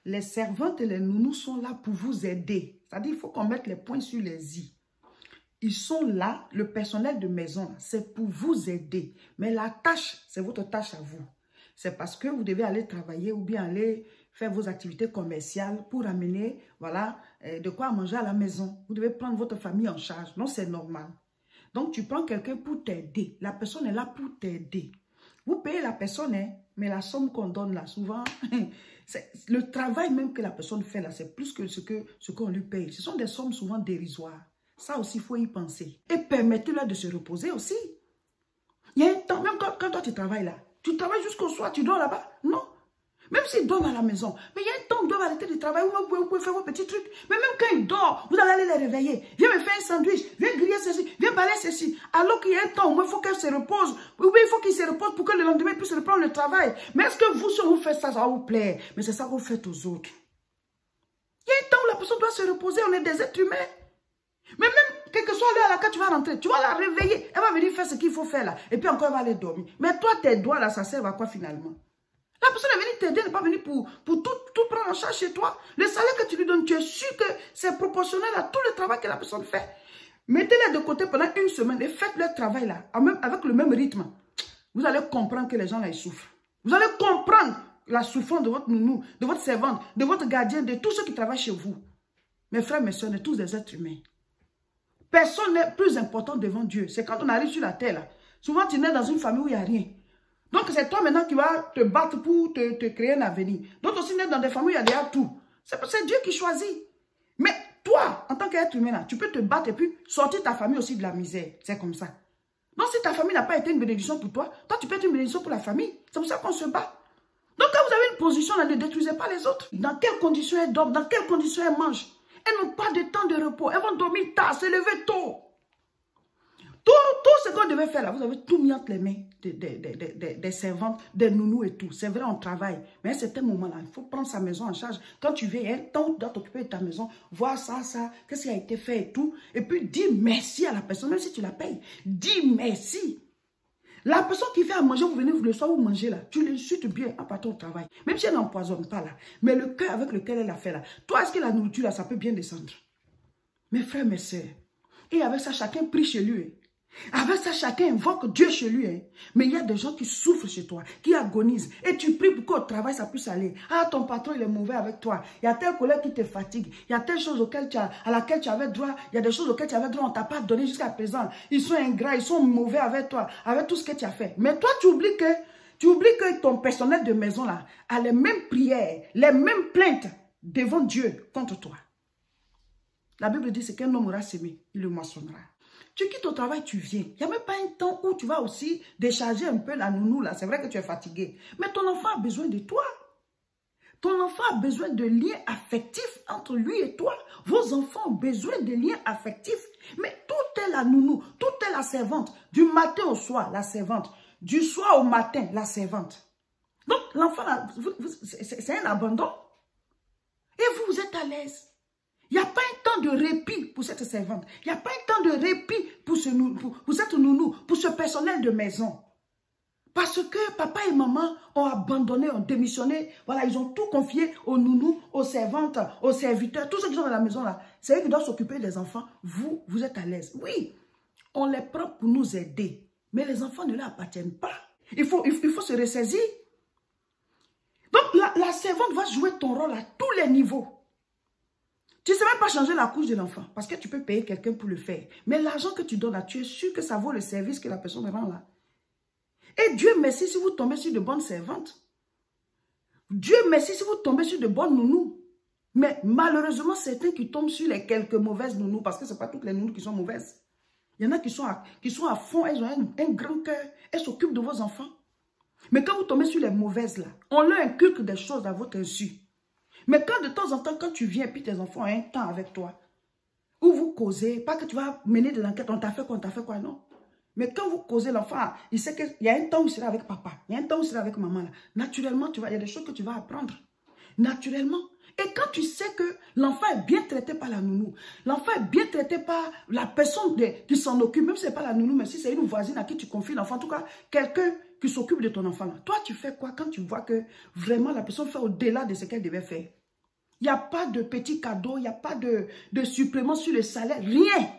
les servantes et les nounous sont là pour vous aider. C'est-à-dire, il faut qu'on mette les points sur les i. Ils sont là, le personnel de maison, c'est pour vous aider. Mais la tâche, c'est votre tâche à vous. C'est parce que vous devez aller travailler ou bien aller faire vos activités commerciales pour amener, voilà, de quoi manger à la maison. Vous devez prendre votre famille en charge. Non, c'est normal. Donc, tu prends quelqu'un pour t'aider. La personne est là pour t'aider. Vous payez la personne, hein, mais la somme qu'on donne là, souvent, le travail même que la personne fait là, c'est plus que ce qu'on lui paye. Ce sont des sommes souvent dérisoires. Ça aussi, il faut y penser. Et permettez-leur de se reposer aussi. Il y a un temps, même quand toi tu travailles là, tu travailles jusqu'au soir, tu dors là-bas. Non. Même s'ils dorment à la maison. Mais il y a un temps où ils doivent arrêter de travailler, vous pouvez faire vos petits trucs. Mais même quand ils dorment, vous allez aller les réveiller. Viens me faire un sandwich, viens griller ceci, viens balayer ceci. Alors qu'il y a un temps où il faut qu'elle se repose. Oui, il faut qu'il se repose pour que le lendemain il puisse reprendre le travail. Mais est-ce que vous, si vous faites ça, ça va vous plaire? Mais c'est ça que vous faites aux autres. Il y a un temps où la personne doit se reposer, on est des êtres humains. Mais même, quelle que soit l'heure à laquelle tu vas rentrer, tu vas la réveiller. Elle va venir faire ce qu'il faut faire là. Et puis encore, elle va aller dormir. Mais toi, tes doigts là, ça sert à quoi finalement? La personne est venue t'aider, elle n'est pas venue pour tout prendre en charge chez toi. Le salaire que tu lui donnes, tu es sûr que c'est proportionnel à tout le travail que la personne fait. Mettez-les de côté pendant une semaine et faites leur travail là, avec le même rythme. Vous allez comprendre que les gens là, ils souffrent. Vous allez comprendre la souffrance de votre nounou, de votre servante, de votre gardien, de tous ceux qui travaillent chez vous. Mes frères, mes soeurs, on est tous des êtres humains. Personne n'est plus important devant Dieu. C'est quand on arrive sur la terre là. Souvent, tu nais dans une famille où il n'y a rien. Donc, c'est toi maintenant qui vas te battre pour te créer un avenir. D'autres aussi naissent dans des familles où il y a déjà tout. C'est Dieu qui choisit. Mais toi, en tant qu'être humain, là, tu peux te battre et puis sortir ta famille aussi de la misère. C'est comme ça. Donc, si ta famille n'a pas été une bénédiction pour toi, toi, tu peux être une bénédiction pour la famille. C'est pour ça qu'on se bat. Donc, quand vous avez une position, là, ne détruisez pas les autres. Dans quelles conditions elles dorment, dans quelles conditions elles mangent. Elles n'ont pas de temps de repos. Elles vont dormir tard, se lever tôt. Tout ce qu'on devait faire là, vous avez tout mis entre les mains des servantes, des nounous et tout. C'est vrai, on travaille. Mais à un certain moment là, il faut prendre sa maison en charge. Quand tu viens, un temps tu dois t'occuper de ta maison, voir ça, qu'est-ce qui a été fait et tout. Et puis dis merci à la personne, même si tu la payes. Dis merci. La personne qui fait à manger, vous venez le soir, vous mangez là. Tu l'insultes bien en partant au travail. Même si elle n'empoisonne pas là. Mais le cœur avec lequel elle a fait là. Toi, est-ce que la nourriture là, ça peut bien descendre? Mes frères, mes sœurs. Et avec ça, chacun prie chez lui. Avec ça, chacun invoque Dieu chez lui. Hein. Mais il y a des gens qui souffrent chez toi, qui agonisent. Et tu pries pour qu'au travail, ça puisse aller. Ah, ton patron, il est mauvais avec toi. Il y a tel collègue qui te fatigue. Il y a telle chose à laquelle tu avais droit. Il y a des choses auxquelles tu avais droit, on ne t'a pas donné jusqu'à présent. Ils sont ingrats, ils sont mauvais avec toi, avec tout ce que tu as fait. Mais toi, tu oublies que ton personnel de maison là a les mêmes prières, les mêmes plaintes devant Dieu contre toi. La Bible dit, c'est qu'un homme aura semé, il le moissonnera. Tu quittes au travail, tu viens. Il n'y a même pas un temps où tu vas aussi décharger un peu la nounou là. C'est vrai que tu es fatigué. Mais ton enfant a besoin de toi. Ton enfant a besoin de liens affectifs entre lui et toi. Vos enfants ont besoin de liens affectifs. Mais tout est la nounou, tout est la servante. Du matin au soir, la servante. Du soir au matin, la servante. Donc l'enfant, c'est un abandon. Et vous êtes à l'aise. Il n'y a pas un temps de répit pour cette servante. Il n'y a pas un temps de répit pour cette nounou, pour ce personnel de maison. Parce que papa et maman ont abandonné, ont démissionné. Voilà, ils ont tout confié aux nounous, aux servantes, aux serviteurs, tous ceux qui sont dans la maison là. C'est eux qui doivent s'occuper des enfants. Vous êtes à l'aise. Oui, on les prend pour nous aider. Mais les enfants ne leur appartiennent pas. Il faut se ressaisir. Donc la servante va jouer ton rôle à tous les niveaux. Tu ne sais même pas changer la couche de l'enfant parce que tu peux payer quelqu'un pour le faire. Mais l'argent que tu donnes là, tu es sûr que ça vaut le service que la personne rend là. Et Dieu merci si vous tombez sur de bonnes servantes. Dieu merci si vous tombez sur de bonnes nounous. Mais malheureusement, certains qui tombent sur les quelques mauvaises nounous, parce que ce n'est pas toutes les nounous qui sont mauvaises. Il y en a qui sont à fond, elles ont un grand cœur, elles s'occupent de vos enfants. Mais quand vous tombez sur les mauvaises là, on leur inculque des choses à votre insu. Mais quand de temps en temps, quand tu viens, puis tes enfants ont un temps avec toi, où vous causez, pas que tu vas mener de l'enquête, on t'a fait quoi, non. Mais quand vous causez, l'enfant, il sait qu'il y a un temps où il sera avec papa, il y a un temps où il sera avec maman. Là. Naturellement, il y a des choses que tu vas apprendre. Naturellement. Et quand tu sais que l'enfant est bien traité par la nounou, l'enfant est bien traité par la personne qui s'en occupe, même si ce n'est pas la nounou, mais si c'est une voisine à qui tu confies l'enfant, en tout cas, quelqu'un qui s'occupe de ton enfant. Là. Toi, tu fais quoi quand tu vois que vraiment la personne fait au-delà de ce qu'elle devait faire? Il n'y a pas de petits cadeaux, il n'y a pas de supplément sur le salaire, rien.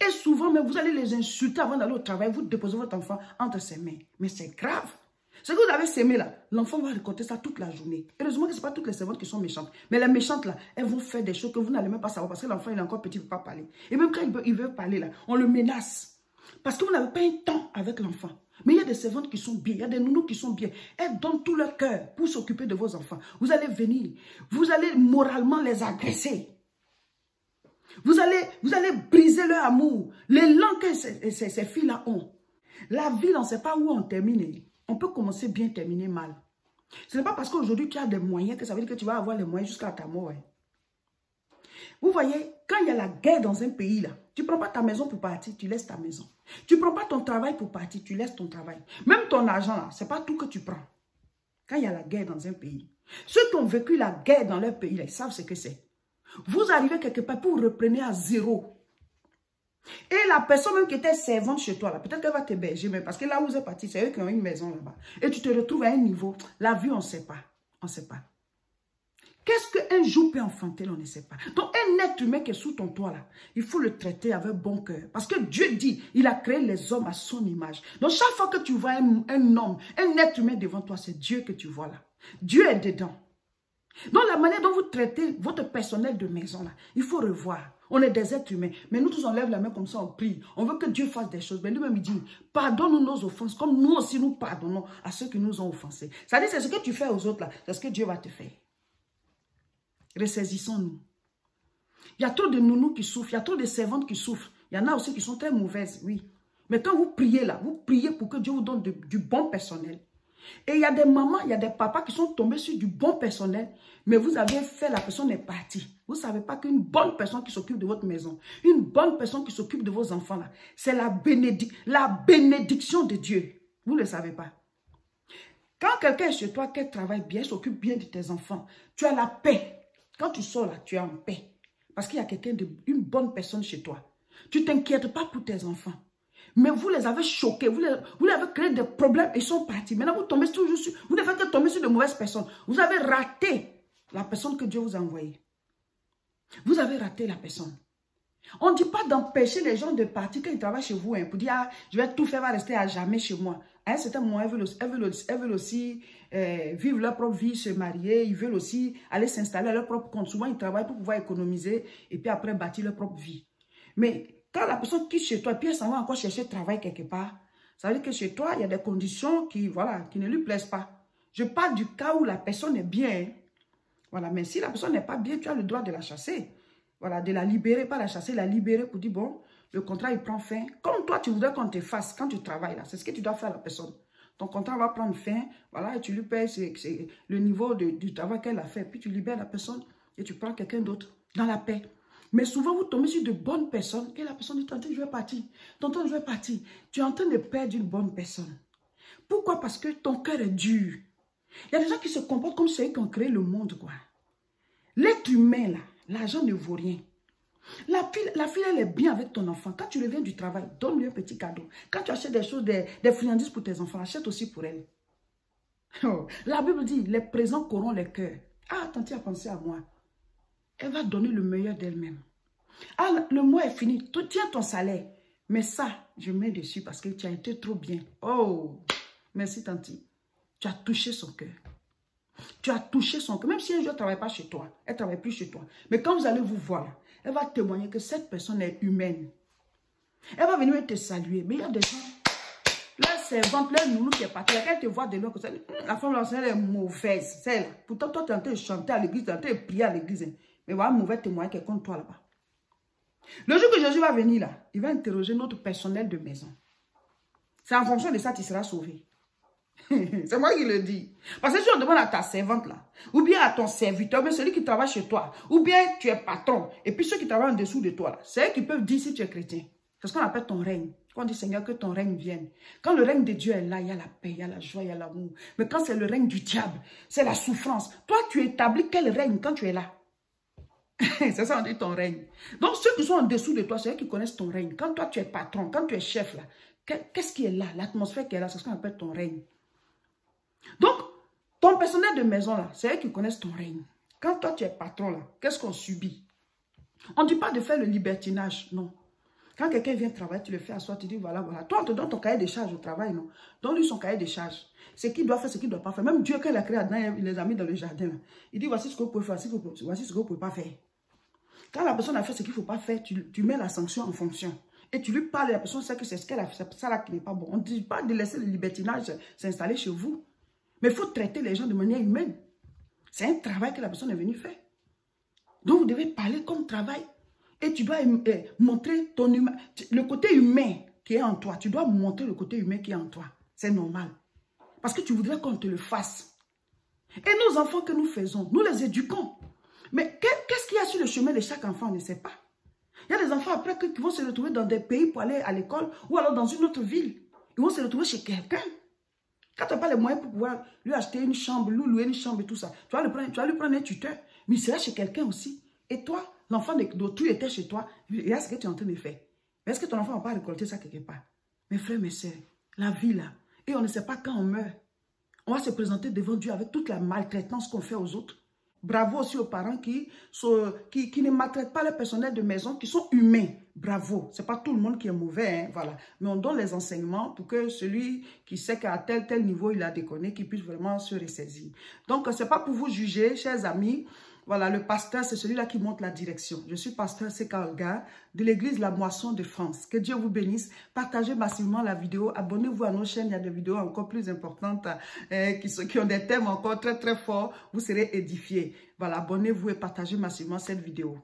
Et souvent, mais vous allez les insulter avant d'aller au travail, vous déposez votre enfant entre ses mains. Mais c'est grave. Ce que vous avez sémé là, l'enfant va récolter ça toute la journée. Heureusement que ce n'est pas toutes les servantes qui sont méchantes. Mais les méchantes là, elles vont faire des choses que vous n'allez même pas savoir parce que l'enfant il est encore petit, il ne peut pas parler. Et même quand il veut parler là, on le menace. Parce que vous n'avez pas un temps avec l'enfant. Mais il y a des servantes qui sont bien, il y a des nounous qui sont bien. Elles donnent tout leur cœur pour s'occuper de vos enfants. Vous allez venir, vous allez moralement les agresser. Vous allez briser leur amour. L'élan que ces filles-là ont. La vie, on ne sait pas où on termine. On peut commencer bien, terminer mal. Ce n'est pas parce qu'aujourd'hui tu as des moyens que ça veut dire que tu vas avoir les moyens jusqu'à ta mort. Vous voyez, quand il y a la guerre dans un pays, là, tu ne prends pas ta maison pour partir, tu laisses ta maison. Tu ne prends pas ton travail pour partir, tu laisses ton travail. Même ton argent, ce n'est pas tout que tu prends. Quand il y a la guerre dans un pays. Ceux qui ont vécu la guerre dans leur pays, là, ils savent ce que c'est. Vous arrivez quelque part pour vous reprenez à zéro. Et la personne même qui était servante chez toi, peut-être qu'elle va t'héberger, mais parce que là où vous êtes parti, c'est eux qui ont une maison là-bas. Et tu te retrouves à un niveau, la vie, on ne sait pas. On ne sait pas. Qu'est-ce qu'un jour peut enfanter, on ne sait pas. Donc, un être humain qui est sous ton toit, là, il faut le traiter avec bon cœur. Parce que Dieu dit, il a créé les hommes à son image. Donc, chaque fois que tu vois un homme, un être humain devant toi, c'est Dieu que tu vois là. Dieu est dedans. Donc, la manière dont vous traitez votre personnel de maison, là, il faut revoir. On est des êtres humains. Mais nous tous, on lève la main comme ça, on prie. On veut que Dieu fasse des choses. Mais lui-même, il dit, pardonne-nous nos offenses, comme nous aussi, nous pardonnons à ceux qui nous ont offensés. C'est-à-dire, c'est ce que tu fais aux autres, là, c'est ce que Dieu va te faire. Ressaisissons-nous. Il y a trop de nounous qui souffrent, il y a trop de servantes qui souffrent. Il y en a aussi qui sont très mauvaises, oui. Mais quand vous priez là, vous priez pour que Dieu vous donne du bon personnel. Et il y a des mamans, il y a des papas qui sont tombés sur du bon personnel, mais vous avez fait, la personne est partie. Vous ne savez pas qu'une bonne personne qui s'occupe de votre maison, une bonne personne qui s'occupe de vos enfants là, c'est la bénédiction de Dieu. Vous ne le savez pas. Quand quelqu'un est chez toi, qu'elle travaille bien, s'occupe bien de tes enfants, tu as la paix. Quand tu sors là, tu es en paix. Parce qu'il y a quelqu'un, une bonne personne chez toi. Tu ne t'inquiètes pas pour tes enfants. Mais vous les avez choqués, vous les avez créé des problèmes et ils sont partis. Maintenant, vous tombez toujours sur, vous ne faites que tomber sur de mauvaises personnes. Vous avez raté la personne que Dieu vous a envoyée. Vous avez raté la personne. On ne dit pas d'empêcher les gens de partir quand ils travaillent chez vous. Hein, pour dire, ah, je vais tout faire, va rester à jamais chez moi. À un certain moment, elles veulent aussi vivre leur propre vie, se marier. Ils veulent aussi aller s'installer à leur propre compte. Souvent, ils travaillent pour pouvoir économiser et puis après bâtir leur propre vie. Mais quand la personne quitte chez toi, puis elle s'en va encore chercher travail quelque part, ça veut dire que chez toi, il y a des conditions qui ne lui plaisent pas. Je parle du cas où la personne est bien. Hein. Voilà, mais si la personne n'est pas bien, tu as le droit de la chasser. Voilà, de la libérer, pas la chasser, la libérer pour dire, bon, le contrat, il prend fin. Comme toi, tu voudrais qu'on te fasse quand tu travailles là. C'est ce que tu dois faire à la personne. Ton contrat va prendre fin, voilà, et tu lui payes le niveau du travail qu'elle a fait. Puis tu libères la personne et tu prends quelqu'un d'autre dans la paix. Mais souvent, vous tombez sur de bonnes personnes et la personne dit, tonton, je vais partir. Tonton, je vais partir. Tu es en train de perdre une bonne personne. Pourquoi? Parce que ton cœur est dur. Il y a des gens qui se comportent comme ceux qui ont créé le monde, quoi. L'être humain, là, l'argent ne vaut rien. La fille, elle est bien avec ton enfant. Quand tu reviens du travail, donne-lui un petit cadeau. Quand tu achètes des choses, des friandises pour tes enfants, achète aussi pour elle. Oh, la Bible dit, les présents corrompent les cœurs. Ah, tante a pensé à moi. Elle va donner le meilleur d'elle-même. Ah, le mois est fini. Tu tiens ton salaire. Mais ça, je mets dessus parce que tu as été trop bien. Oh, merci tanti. Tu as touché son cœur. Tu as touché son cœur. Même si un jour elle ne travaille pas chez toi, elle ne travaille plus chez toi. Mais quand vous allez vous voir, elle va témoigner que cette personne est humaine. Elle va venir te saluer. Mais il y a des gens, leur servante, leur nounou qui est partie, elle te voit de loin, la femme là, elle est mauvaise. Pourtant, toi, tu es en train de chanter à l'église, tu es en train de prier à l'église. Mais voilà, mauvais témoin qui est contre toi là-bas. Le jour que Jésus va venir là, il va interroger notre personnel de maison. C'est en fonction de ça que tu seras sauvé. C'est moi qui le dis. Parce que si on demande à ta servante là, ou bien à ton serviteur, mais celui qui travaille chez toi, ou bien tu es patron, et puis ceux qui travaillent en dessous de toi là, c'est eux qui peuvent dire si tu es chrétien. C'est ce qu'on appelle ton règne. Quand on dit Seigneur, que ton règne vienne. Quand le règne de Dieu est là, il y a la paix, il y a la joie, il y a l'amour. Mais quand c'est le règne du diable, c'est la souffrance. Toi, tu établis quel règne quand tu es là? C'est ça, on dit ton règne. Donc, ceux qui sont en dessous de toi, c'est eux qui connaissent ton règne. Quand toi, tu es patron, quand tu es chef là, qu'est-ce qui est là? L'atmosphère qui est là, c'est ce qu'on appelle ton règne. Donc, ton personnel de maison là, c'est eux qui connaissent ton règne. Quand toi, tu es patron, là, qu'est-ce qu'on subit? On ne dit pas de faire le libertinage, non. Quand quelqu'un vient travailler, tu le fais asseoir, tu dis, voilà, voilà. Toi, on te donne ton cahier de charges au travail, non? Donne-lui son cahier de charges. Ce qu'il doit faire, ce qu'il ne doit pas faire. Même Dieu, quand il a créé Adam, il les a mis dans le jardin, là. Il dit, voici ce que vous pouvez faire, voici ce que vous ne pouvez pas faire. Quand la personne a fait ce qu'il ne faut pas faire, tu mets la sanction en fonction. Et tu lui parles, la personne sait que c'est ce qu'elle a fait, c'est ça là qui n'est pas bon. On ne dit pas de laisser le libertinage s'installer chez vous. Mais il faut traiter les gens de manière humaine. C'est un travail que la personne est venue faire. Donc, vous devez parler comme travail. Et tu dois montrer ton humain, le côté humain qui est en toi. Tu dois montrer le côté humain qui est en toi. C'est normal. Parce que tu voudrais qu'on te le fasse. Et nos enfants que nous faisons, nous les éduquons. Mais qu'est-ce qu'il y a sur le chemin de chaque enfant, on ne sait pas. Il y a des enfants après qui vont se retrouver dans des pays pour aller à l'école ou alors dans une autre ville. Ils vont se retrouver chez quelqu'un. Quand tu n'as pas les moyens pour pouvoir lui acheter une chambre, lui louer une chambre et tout ça, tu vas lui prendre un tuteur. Mais il sera chez quelqu'un aussi. Et toi, l'enfant d'autrui était chez toi. Regarde ce que tu es en train de faire. Est-ce que ton enfant ne va pas récolter ça quelque part? Mes frères, mes sœurs, la vie là. Et on ne sait pas quand on meurt. On va se présenter devant Dieu avec toute la maltraitance qu'on fait aux autres. Bravo aussi aux parents qui ne maltraitent pas le personnel de maison, qui sont humains. Bravo. Ce n'est pas tout le monde qui est mauvais, hein, voilà. Mais on donne les enseignements pour que celui qui sait qu'à tel niveau il a déconné, qu'il puisse vraiment se ressaisir. Donc, ce n'est pas pour vous juger, chers amis. Voilà, le pasteur, c'est celui-là qui montre la direction. Je suis pasteur Seka Olga de l'église La Moisson de France. Que Dieu vous bénisse. Partagez massivement la vidéo. Abonnez-vous à nos chaînes. Il y a des vidéos encore plus importantes qui ont des thèmes encore très, très forts. Vous serez édifiés. Voilà, abonnez-vous et partagez massivement cette vidéo.